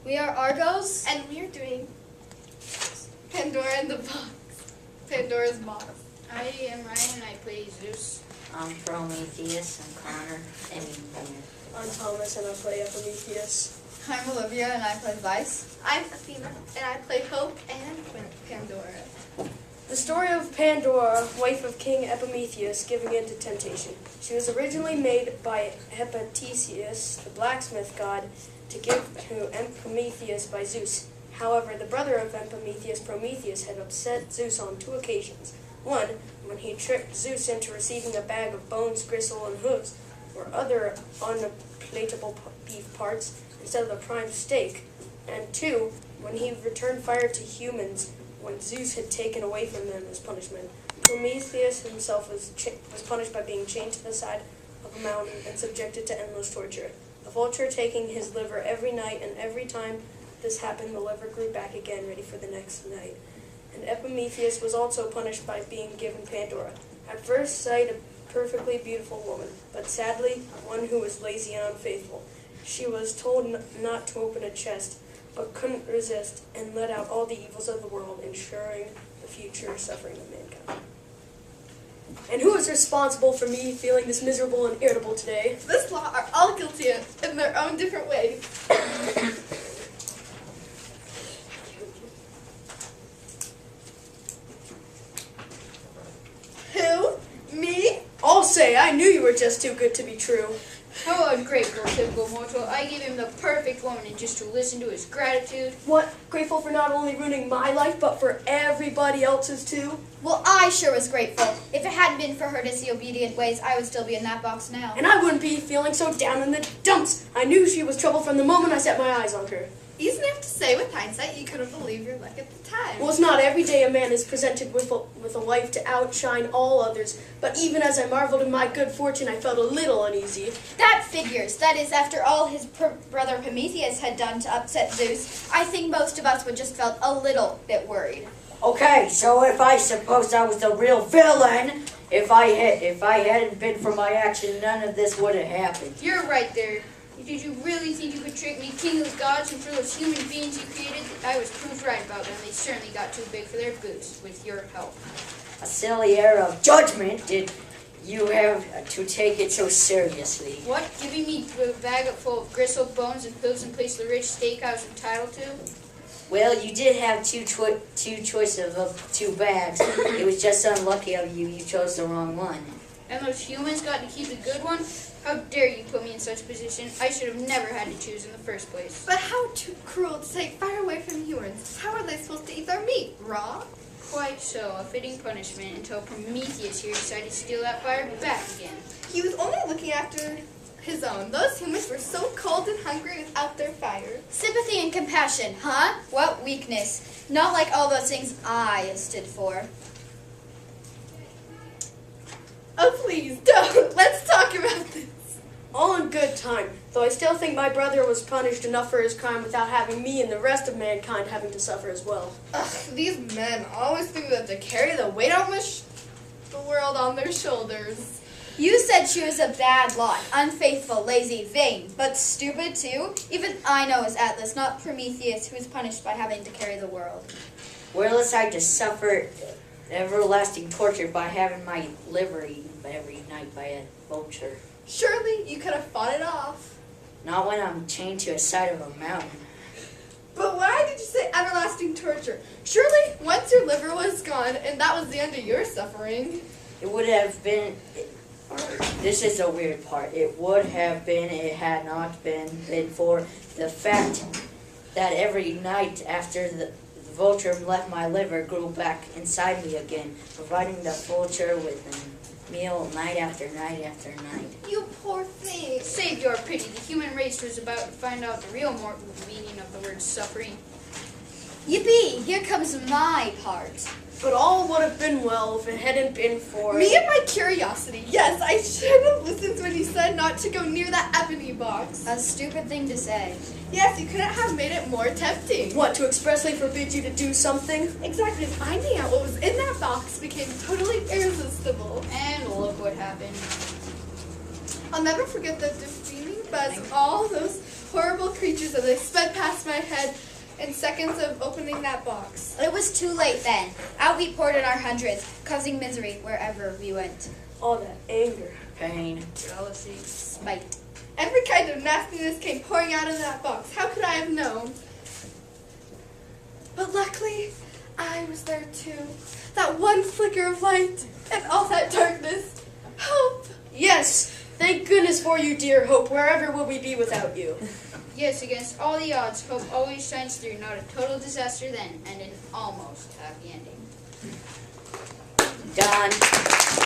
We are Argos. And we're doing Pandora in the Box. Pandora's Box. I am Ryan and I play Zeus. I'm Prometheus, I'm Connor, and I'm Thomas and I play Prometheus. I'm Olivia and I play Vice. I'm Athena, and I play Hope and Pandora. The story of Pandora, wife of King Epimetheus, giving in to temptation. She was originally made by Hephaestus, the blacksmith god, to give to Epimetheus by Zeus. However, the brother of Epimetheus, Prometheus, had upset Zeus on 2 occasions. One, when he tricked Zeus into receiving a bag of bones, gristle, and hooves, or other unpalatable beef parts, instead of the prime steak. And 2, when he returned fire to humans when Zeus had taken away from them as punishment. Prometheus himself was punished by being chained to the side of a mountain and subjected to endless torture. A vulture taking his liver every night, and every time this happened, the liver grew back again, ready for the next night. And Epimetheus was also punished by being given Pandora. At first sight, a perfectly beautiful woman, but sadly, one who was lazy and unfaithful. She was told not to open a chest, but couldn't resist, and let out all the evils of the world, ensuring the future suffering of mankind. And who is responsible for me feeling this miserable and irritable today? This lot are all guilty in their own different ways. Who? Me? I'll say, I knew you were just too good to be true. How ungrateful, typical mortal. I gave him the perfect woman and just to listen to his gratitude. What? Grateful for not only ruining my life, but for everybody else's too? Well, I sure was grateful. If it hadn't been for her disobedient ways, I would still be in that box now. And I wouldn't be feeling so down in the dumps. I knew she was trouble from the moment I set my eyes on her. Easy enough to say with hindsight, you could have believed your luck at the time. Well, it's not every day a man is presented with a life to outshine all others, but even as I marveled in my good fortune, I felt a little uneasy. That figures. That is, after all his brother Prometheus had done to upset Zeus, I think most of us would just felt a little bit worried. Okay, so if I suppose I was the real villain, if I hadn't been for my action, none of this would have happened. You're right there. Did you really think you could trick me, king of gods, and for those human beings you created? I was proved right about them. They certainly got too big for their boots, with your help. A silly error of judgment. Did you have to take it so seriously? What? Giving me a bag full of gristle, bones, and hooves in place of the rich steak I was entitled to? Well, you did have two choices of 2 bags. It was just unlucky of you. You chose the wrong one. And those humans got to keep the good one? How dare you put me in such a position? I should have never had to choose in the first place. But how too cruel to take fire away from humans. How are they supposed to eat their meat? Raw? Quite so, a fitting punishment until Prometheus here decided to steal that fire back again. He was only looking after his own. Those humans were so cold and hungry without their fire. Sympathy and compassion, huh? What weakness. Not like all those things I stood for. Oh, please, don't. Let's talk about this. All in good time, though I still think my brother was punished enough for his crime without having me and the rest of mankind having to suffer as well. Ugh, these men always think that they carry the weight of the world on their shoulders. You said she was a bad lot, unfaithful, lazy, vain, but stupid too. Even I know is Atlas, not Prometheus, who was punished by having to carry the world. Whereas I to suffer everlasting torture by having my liver eaten every night by a vulture. Surely you could have fought it off. Not when I'm chained to the side of a mountain. But why did you say everlasting torture? Surely once your liver was gone and that was the end of your suffering. It would have been... This is the weird part. It would have been, it had not been for the fact that every night after the vulture left my liver grew back inside me again, providing the vulture with a meal night after night after night. You poor thing. Save your pity. The human race was about to find out the real meaning of the word suffering. Yippee! Here comes my part. But all would have been well if it hadn't been for... Me and my curiosity. Yes, I should have listened when you said not to go near that ebony box. A stupid thing to say. Yes, you couldn't have made it more tempting. What, to expressly forbid you to do something? Exactly. Finding out what was in that box became totally irresistible. And look what happened. I'll never forget the defeating buzz of all those horrible creatures as they sped past my head in seconds of opening that box. It was too late then. Out we poured in our hundreds, causing misery wherever we went. All that anger. Pain. Jealousy. Spite. Every kind of nastiness came pouring out of that box. How could I have known? But luckily, I was there too. That one flicker of light and all that darkness. Hope! Yes, thank goodness for you, dear Hope. Wherever will we be without you? Yes, against all the odds, hope always shines through. Not a total disaster then, and an almost happy ending. Done.